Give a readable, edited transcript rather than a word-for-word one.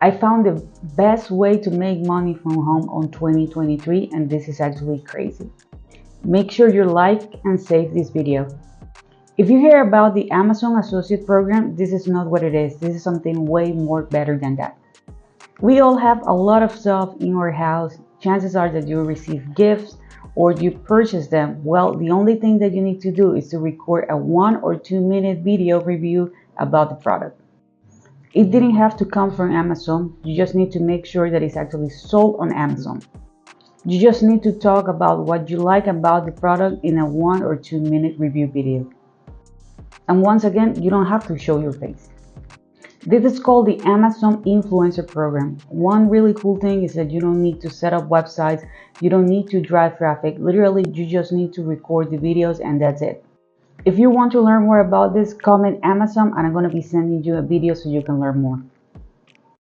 I found the best way to make money from home on 2023, and this is actually crazy. Make sure you like and save this video. If you hear about the Amazon Associate Program, this is not what it is. This is something way more better than that. We all have a lot of stuff in our house. Chances are that you receive gifts or you purchase them. Well, the only thing that you need to do is to record a 1 or 2 minute video review about the product. It didn't have to come from Amazon. You just need to make sure that it's actually sold on Amazon. You just need to talk about what you like about the product in a 1 or 2 minute review video. And once again, you don't have to show your face. This is called the Amazon Influencer Program. One really cool thing is that you don't need to set up websites. You don't need to drive traffic. Literally, you just need to record the videos and that's it. If you want to learn more about this, comment Amazon and I'm going to be sending you a video so you can learn more.